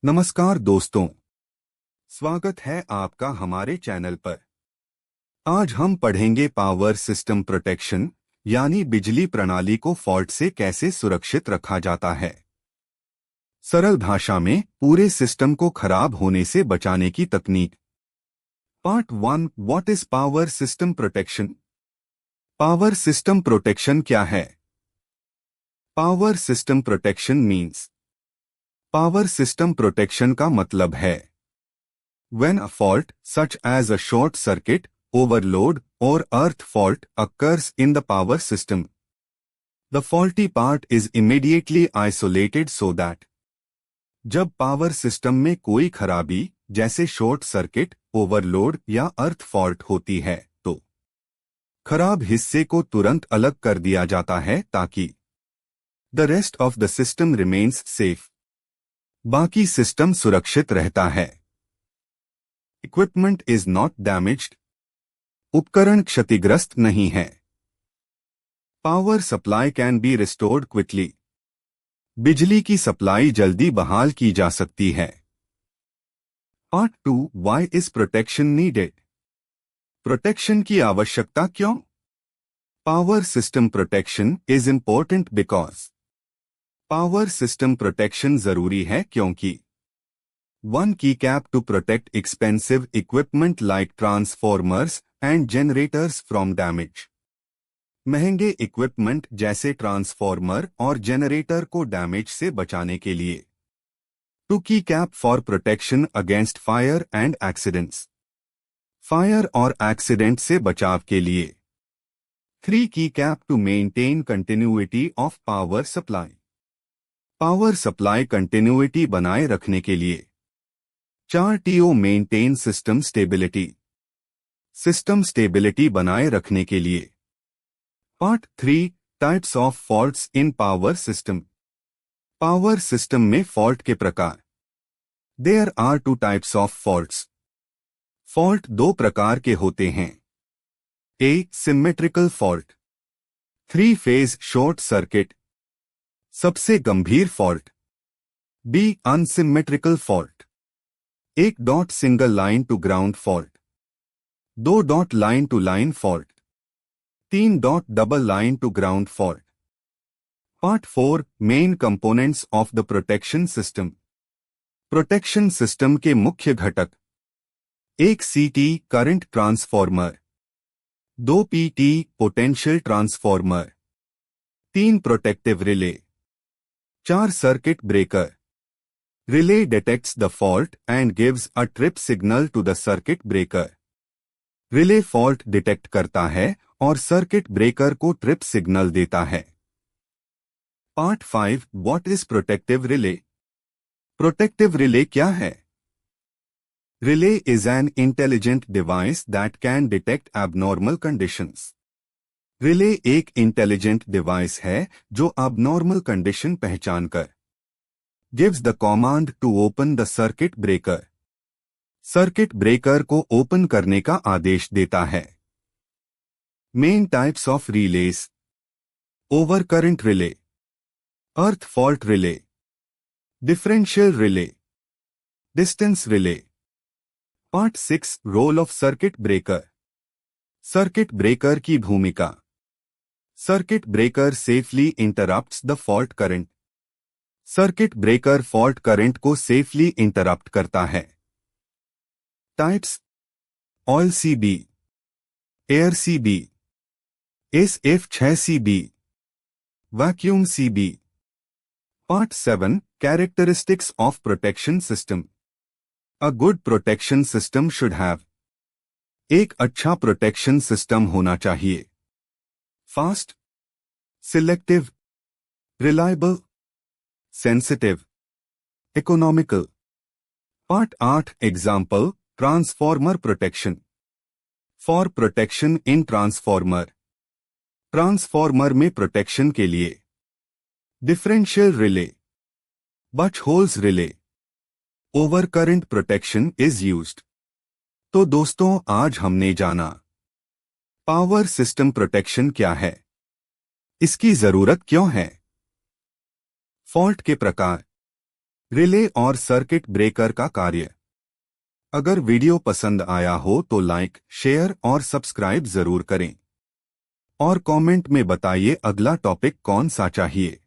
नमस्कार दोस्तों, स्वागत है आपका हमारे चैनल पर। आज हम पढ़ेंगे पावर सिस्टम प्रोटेक्शन यानी बिजली प्रणाली को फॉल्ट से कैसे सुरक्षित रखा जाता है। सरल भाषा में पूरे सिस्टम को खराब होने से बचाने की तकनीक। Part 1, what is power system protection. Power system protection क्या है? Power system protection means, power system protection का मतलब है when a fault such as a short circuit, overload or earth fault occurs in the power system, the faulty part is immediately isolated so that जब power system में कोई खराबी जैसे short circuit, overload या अर्थ fault होती है तो खराब हिस्से को तुरंत अलग कर दिया जाता है ताकि the rest of the system remains safe, बाकी सिस्टम सुरक्षित रहता है। इक्विपमेंट इज नॉट डैमेज्ड, उपकरण क्षतिग्रस्त नहीं है। Power supply can be restored quickly, बिजली की सप्लाई जल्दी बहाल की जा सकती है। Part 2, why is protection needed. Protection की आवश्यकता क्यों? Power system protection is important because, power system protection जरूरी है क्योंकि One keycap to protect expensive equipment like transformers and generators from damage. महंगे इक्विपमेंट जैसे ट्रांसफॉर्मर और जनरेटर को डैमेज से बचाने के लिए। Two keycap for protection against fire and accidents. Fire और एक्सीडेंट से बचाव के लिए। Three keycap to maintain continuity of power supply. Power supply continuity बनाए रखने के लिए। 4 TO maintain system stability, system stability बनाए रखने के लिए। Part 3, types of faults in power system. Power system में फॉल्ट के प्रकार। There are 2 types of faults. Fault 2 प्रकार के होते हैं। A symmetrical fault, 3 phase short circuit, सबसे गंभीर fault. B unsymmetrical fault, 1 dot single line to ground fault, 2 dot line to line fault, 3 dot double line to ground fault. Part 4, main components of the protection system. Protection system के मुख्य घटक। 1 CT current transformer, 2 PT potential transformer, 3 protective relay, 4 circuit breaker. Relay detects the fault and gives a trip signal to the circuit breaker. Relay fault detect करता है और circuit breaker को trip signal देता है। Part 5, what is protective relay. Protective relay क्या है? Relay is an intelligent device that can detect abnormal conditions. Relay एक intelligent device है जो एबनॉर्मल कंडीशन पहचान कर gives the command to open the circuit breaker. Circuit breaker को open करने का आदेश देता है। Main types of relays. Over current relay, earth fault relay, differential relay, distance relay. Part 6, role of circuit breaker. Circuit breaker की भूमिका। Circuit breaker safely interrupts the fault current. Circuit breaker fault current को safely interrupt करता है। Types: oil CB, air CB, SF6 CB, vacuum CB। Part 7, characteristics of protection system. A good protection system should have. एक अच्छा protection system होना चाहिए। Fast, selective, reliable, sensitive, economical. Part 8, example, transformer protection. For protection in transformer. Transformer में protection के लिए। Differential relay, बच holes relay, over current protection is used. तो दोस्तों, आज हमने जाना पावर सिस्टम प्रोटेक्शन क्या है, इसकी जरूरत क्यों है, फॉल्ट के प्रकार, रिले और सर्किट ब्रेकर का कार्य। अगर वीडियो पसंद आया हो तो लाइक, शेयर और सब्सक्राइब जरूर करें और कमेंट में बताइए अगला टॉपिक कौन सा चाहिए।